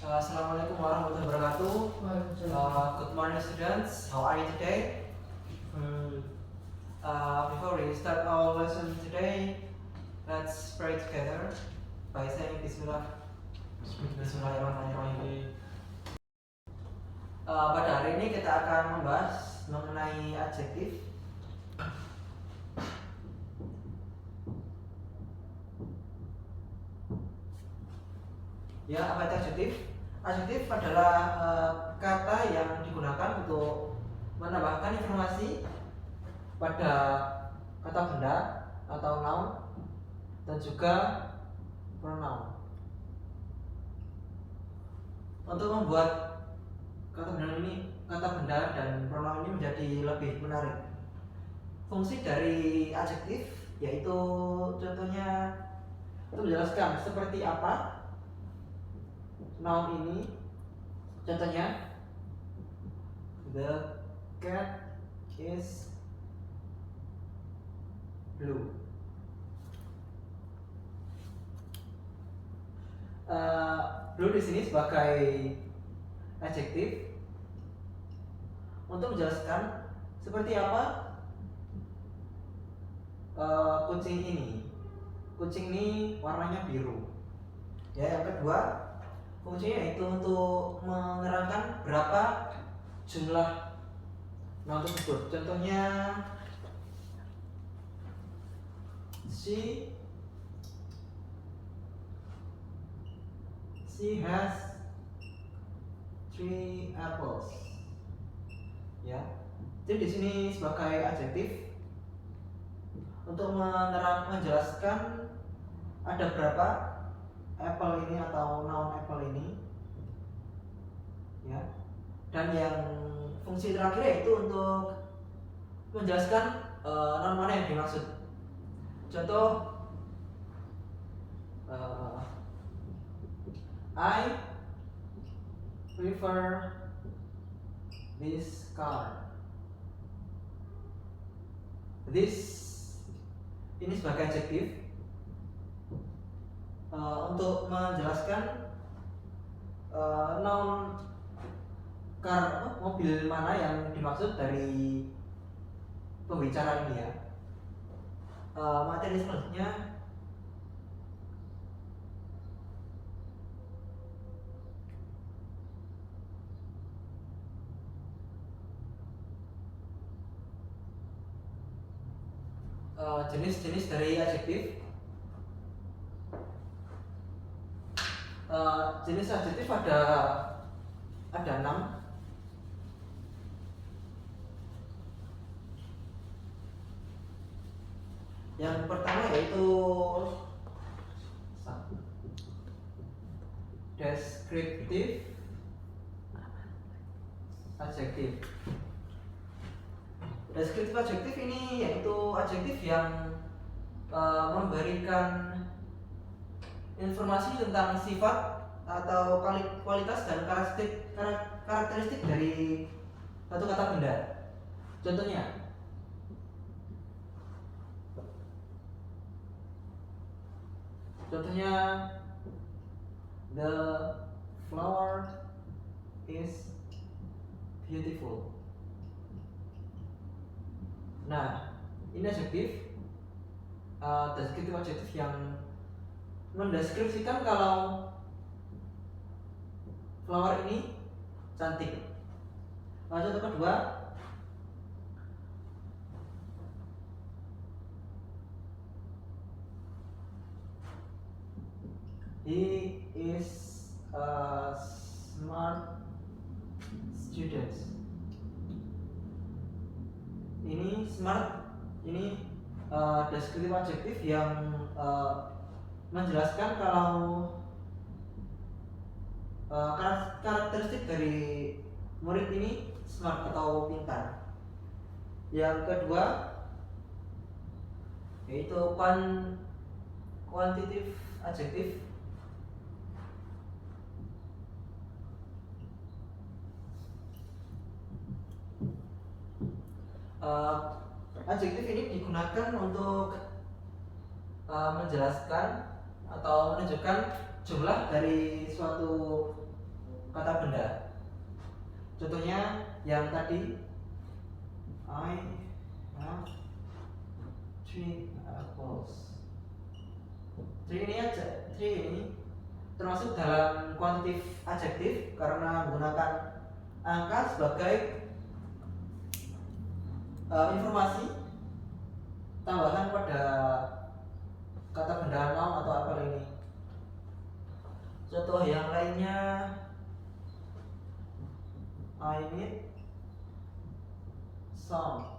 Assalamualaikum warahmatullahi wabarakatuh. Good morning, students. How are you today? Before we start our lesson today, let's pray together by saying Bismillahirrahmanirrahim. Pada hari ini kita akan membahas mengenai adjektif. Ya, apa itu adjektif? Adjektif adalah kata yang digunakan untuk menambahkan informasi pada kata benda atau noun dan juga pronoun. Untuk membuat kata benda dan pronoun ini menjadi lebih menarik. Fungsi dari adjektif yaitu contohnya untuk menjelaskan seperti apa noun ini. Contohnya, the cat is blue. Blue di sini sebagai adjektif untuk menjelaskan seperti apa kucing ini. Kucing ini warnanya biru. Ya, yang kedua, fungsinya yaitu untuk menerangkan berapa jumlah noun tersebut. Contohnya, she has 3 apples. Ya, jadi di sini sebagai adjektif untuk menjelaskan ada berapa apple ini atau noun apple ini, ya. Dan yang fungsi terakhir yaitu untuk menjelaskan noun mana yang dimaksud. Contoh, I prefer this car. This ini sebagai adjektif untuk menjelaskan noun car, mobil mana yang dimaksud dari pembicara ini, ya. Materi selanjutnya jenis-jenis dari adjektif. Jenis adjektif ada 6. Yang pertama yaitu deskriptif adjektif. Deskriptif adjektif ini yaitu adjektif yang memberikan informasi tentang sifat atau kualitas dan karakteristik dari satu kata benda. Contohnya, the flower is beautiful. Nah, ini adjektif, deskriptif adjektif yang mendeskripsikan kalau flower ini cantik. Contoh kedua, he is a smart student. Ini smart, ini deskriptif adjektif yang menjelaskan kalau karakteristik dari murid ini smart atau pintar. Yang kedua yaitu kuantitatif adjektif. Adjektif ini digunakan untuk menjelaskan atau menunjukkan jumlah dari suatu kata benda. Contohnya yang tadi, I have 3 apples. 3 ini aja, 3 ini termasuk dalam kuantitatif adjektif karena menggunakan angka sebagai informasi tambahan pada kata benda noun atau apel ini. Contoh yang lainnya, I need some.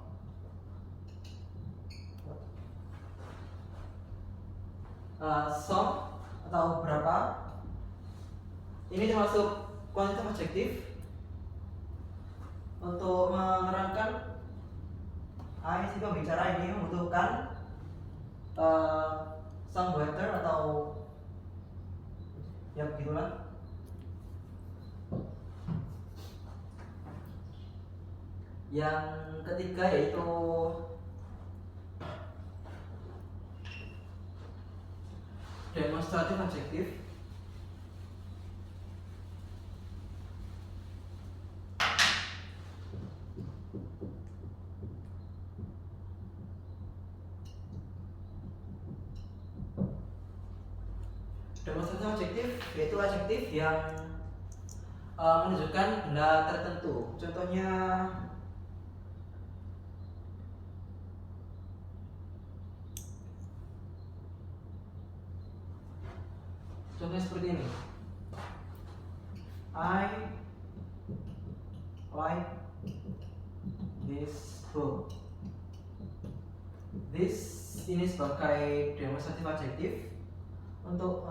Some atau berapa ini termasuk kuantitatif adjektif untuk menerangkan I si pembicara ini membutuhkan some water atau ya begitulah. Yang ketiga yaitu demonstratif adjektif. Demonstratif adjektif yaitu adjektif yang menunjukkan benda tertentu. Contohnya seperti ini. I like this book. This ini sebagai demonstratif adjektif untuk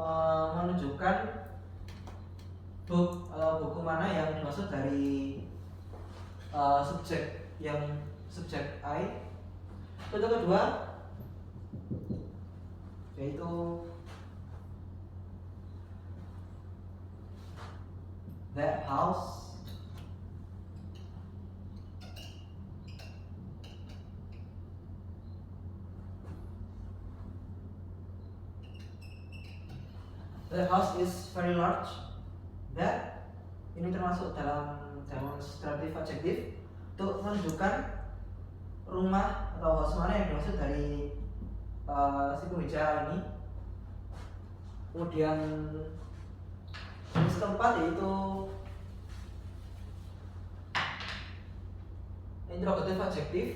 menunjukkan buku mana yang dimaksud dari subjek I. Contoh kedua yaitu that house is very large. That ini termasuk dalam demonstratif adjektif untuk menunjukkan rumah atau house mana yang dimaksud dari si pembicara ini. Kemudian jenis keempat yaitu interrogatif adjektif.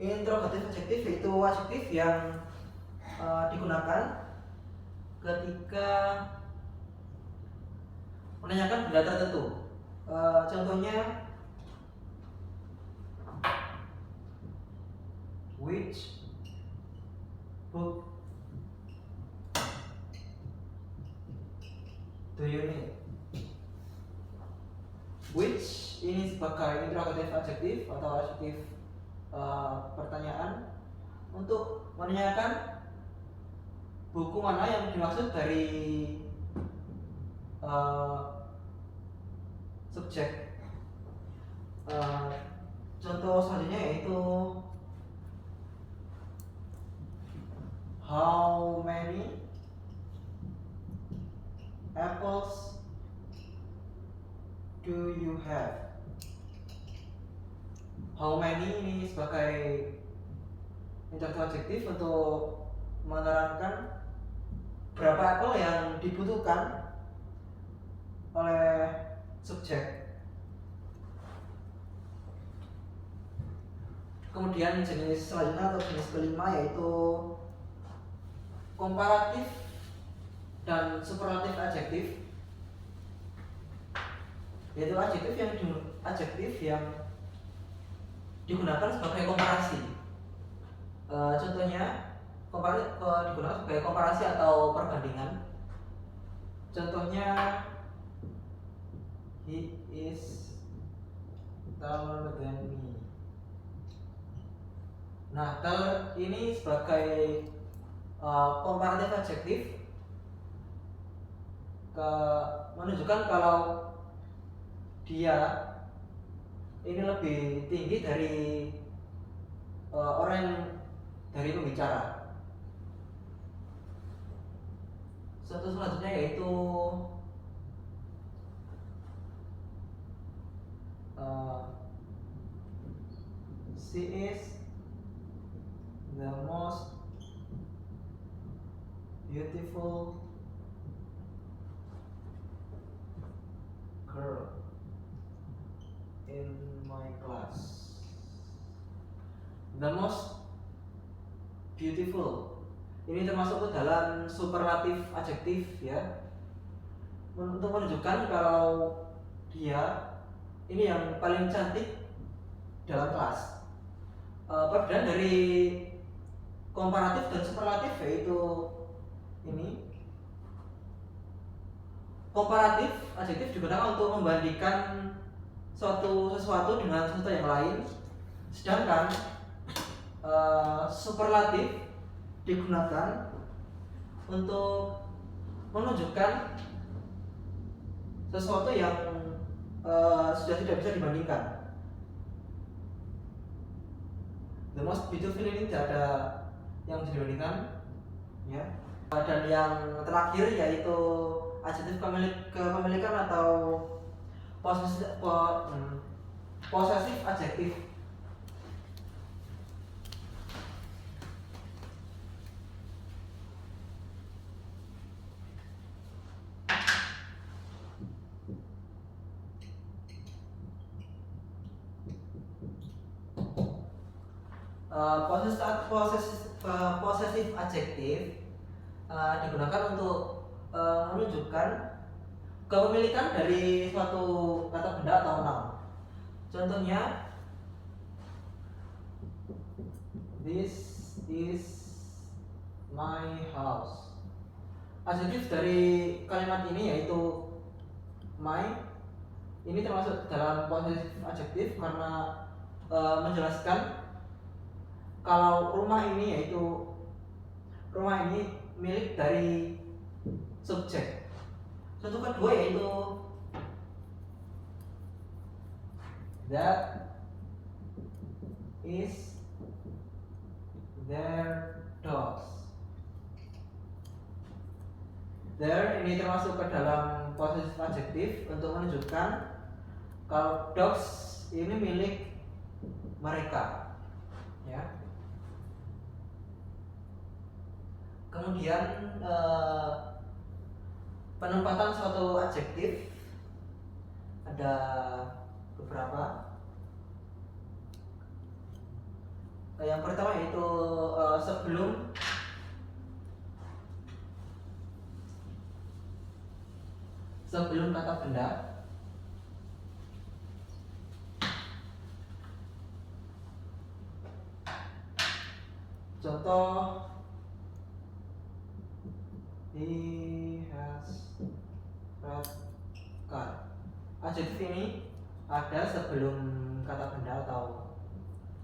Interrogatif adjektif yaitu adjektif yang digunakan ketika menanyakan benda tertentu. Contohnya which book do you need? Which ini sebagai interrogatif adjektif atau adjektif pertanyaan untuk menanyakan buku mana yang dimaksud dari subjek. Contoh selanjutnya yaitu how many apples do you have? How many ini sebagai interrogatif adjektif untuk menerangkan berapa apel yang dibutuhkan oleh subjek. Kemudian jenis selanjutnya atau jenis kelima yaitu komparatif dan superlatif adjektif, yaitu adjektif yang digunakan sebagai komparasi. Contohnya digunakan sebagai komparasi atau perbandingan. Contohnya he is taller than me. Nah, taller ini sebagai komparatif adjektif menunjukkan kalau dia ini lebih tinggi dari orang yang dari pembicara. Contoh selanjutnya yaitu she is the most beautiful girl in my class. The most beautiful ini termasuk ke dalam superlatif adjektif ya, untuk menunjukkan kalau dia ini yang paling cantik dalam kelas. Perbedaan dari komparatif dan superlatif yaitu ini, komparatif adjektif digunakan untuk membandingkan sesuatu dengan sesuatu yang lain, sedangkan superlatif digunakan untuk menunjukkan sesuatu yang sudah tidak bisa dibandingkan. The most beautiful ini tidak ada yang bisa dibandingkan ya. Dan yang terakhir yaitu adjektif kepemilikan atau possessive adjektif. Possessive adjektif digunakan untuk menunjukkan kepemilikan dari suatu kata benda atau noun. Contohnya, this is my house. Adjektif dari kalimat ini yaitu my, ini termasuk dalam possessive adjektif karena menjelaskan kalau rumah ini milik dari subjek. Contoh kedua yaitu that is their dogs. There ini termasuk ke dalam possessive adjektif untuk menunjukkan kalau dogs ini milik mereka ya. Kemudian penempatan suatu adjektif ada beberapa. Yang pertama yaitu sebelum kata benda. Contoh, he has red car. Adjektif ini ada sebelum kata benda atau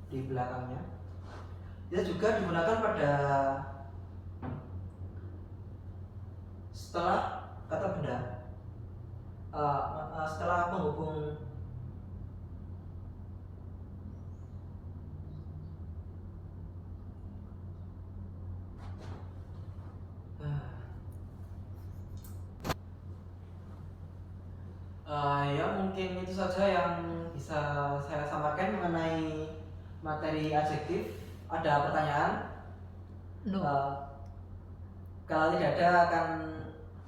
di belakangnya. Dia juga digunakan pada setelah kata benda, setelah penghubung. Ya mungkin itu saja yang bisa saya sampaikan mengenai materi adjektif. Ada pertanyaan? No. Kalau tidak ada akan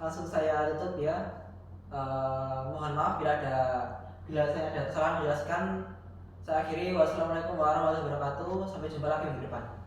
langsung saya tutup ya. Mohon maaf bila saya ada kesalahan menjelaskan. Saya akhiri. Wassalamualaikum warahmatullahi wabarakatuh. Sampai jumpa lagi minggu depan.